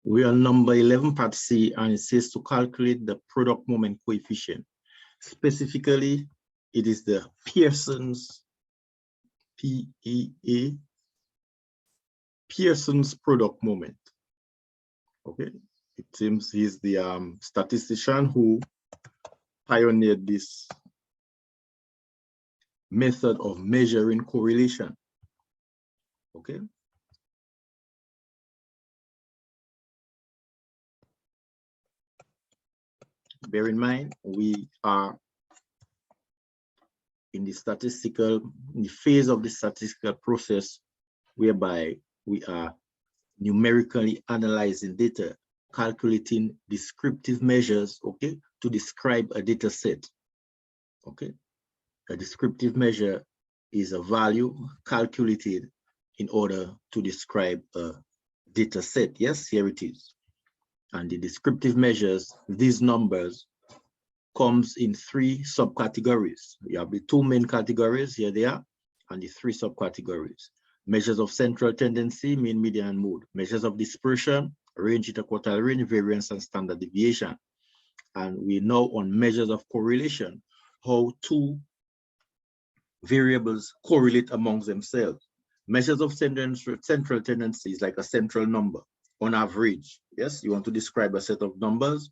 We are number 11, part C, and it says to calculate the product moment coefficient. Specifically, it is the Pearson's, P-E-A, Pearson's product moment. Okay, it seems he's the statistician who pioneered this method of measuring correlation. Okay. Bear in mind, we are in the phase of the statistical process whereby we are numerically analyzing data, calculating descriptive measures, okay, to describe a data set. Okay. A descriptive measure is a value calculated in order to describe a data set. Yes, here it is. And the descriptive measures, these numbers, comes in 3 subcategories. You have the 2 main categories, here they are, and the 3 subcategories. Measures of central tendency, mean, median, and mode. Measures of dispersion, range, interquartile range, variance, and standard deviation. And we know on measures of correlation, how 2 variables correlate amongst themselves. Measures of central tendency is like a central number on average. Yes, you want to describe a set of numbers,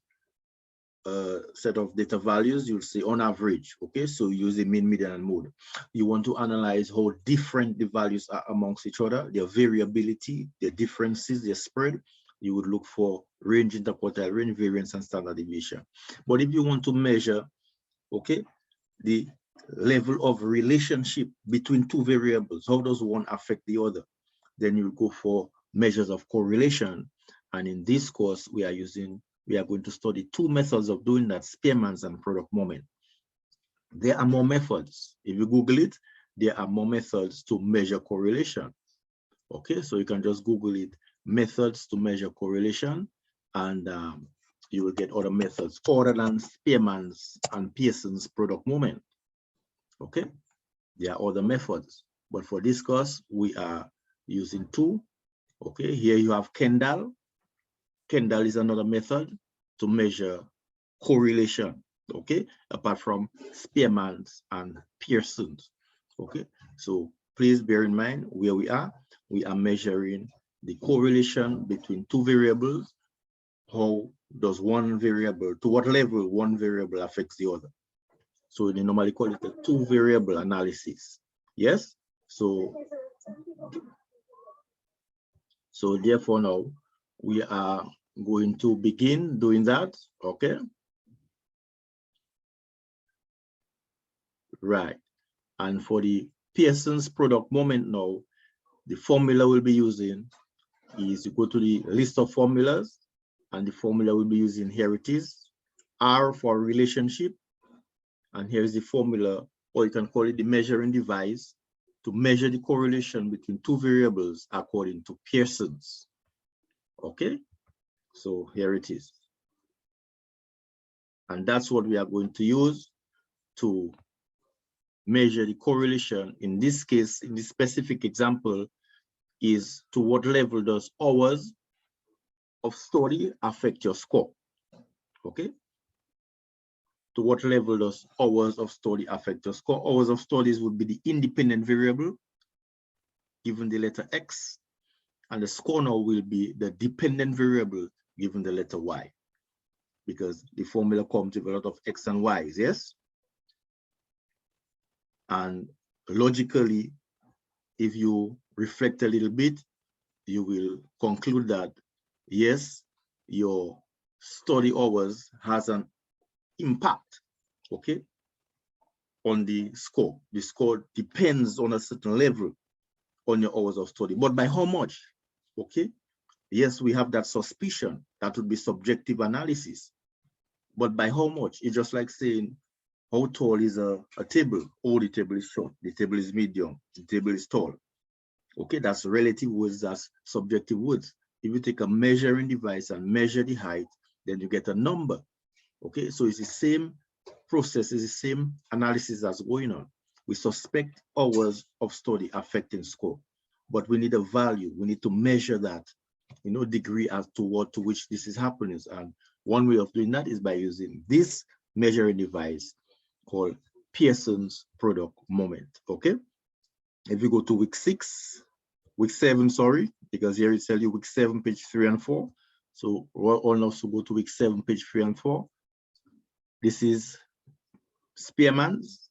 a set of data values, you'll say on average. Okay, so use the mean, median, and mode. You want to analyze how different the values are amongst each other, their variability, their differences, their spread. You would look for range, interquartile range, variance, and standard deviation. But if you want to measure, okay, the level of relationship between 2 variables, how does one affect the other, then you go for measures of correlation. And in this course, we are going to study 2 methods of doing that, Spearman's and product moment. There are more methods. If you Google it, there are more methods to measure correlation. Okay, so you can just Google it, methods to measure correlation, and you will get other methods other than Spearman's and Pearson's product moment. Okay, there are other methods, but for this course, we are using 2. Okay, here you have Kendall. Kendall is another method to measure correlation, okay, apart from Spearman's and Pearson's. Okay, so please bear in mind where we are measuring the correlation between 2 variables. How does one variable, to what level one variable affects the other? So they normally call it a 2 variable analysis. Yes, so therefore now we are going to begin doing that. Okay, right. And for the Pearson's product moment now, the formula we'll be using is, you go to the list of formulas, and the formula we'll be using, here it is, R for relationship, and here's the formula, or you can call it the measuring device, to measure the correlation between 2 variables according to Pearson's. Okay, so here it is. And that's what we are going to use to measure the correlation. In this case, in this specific example, is to what level does hours of study affect your score? Okay, to what level does hours of study affect your score? Hours of studies would be the independent variable given the letter X, and the score now will be the dependent variable given the letter Y, because the formula comes with a lot of X and Y's. Yes, and logically, if you reflect a little bit, you will conclude that yes, your study hours has an impact, okay, on the score. The score depends on a certain level on your hours of study, but by how much? Okay, yes, we have that suspicion that would be subjective analysis, but by how much? It's just like saying, how tall is a table? Oh, the table is short, the table is medium, the table is tall. Okay, that's relative words, that's subjective words. If you take a measuring device and measure the height, then you get a number. Okay, so it's the same process, it's the same analysis that's going on. We suspect hours of study affecting score, but we need a value. We need to measure that degree as to what to which this is happening. And one way of doing that is by using this measuring device called Pearson's product moment. Okay. If you go to week 7, sorry, because here it tells you week 7, page 3 and 4. So we'll also go to week 7, page 3 and 4. This is Spearman's.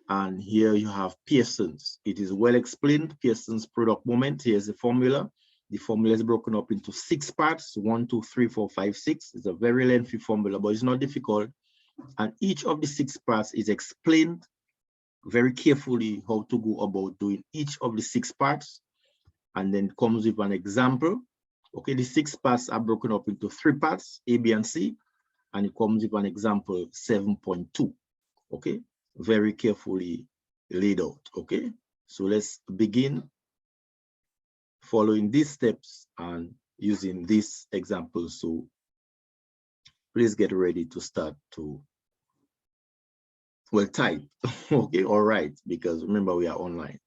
And here you have Pearson's. It is well explained. Pearson's product moment. Here's the formula. The formula is broken up into 6 parts: 1, 2, 3, 4, 5, 6. It's a very lengthy formula, but it's not difficult. And each of the 6 parts is explained very carefully how to go about doing each of the 6 parts, and then comes with an example. Okay, the 6 parts are broken up into 3 parts, A, B, and C, and it comes with an example 7.2. Okay, very carefully laid out. Okay, so let's begin following these steps and using this example. So please get ready to start to type. Okay, all right, because remember we are online.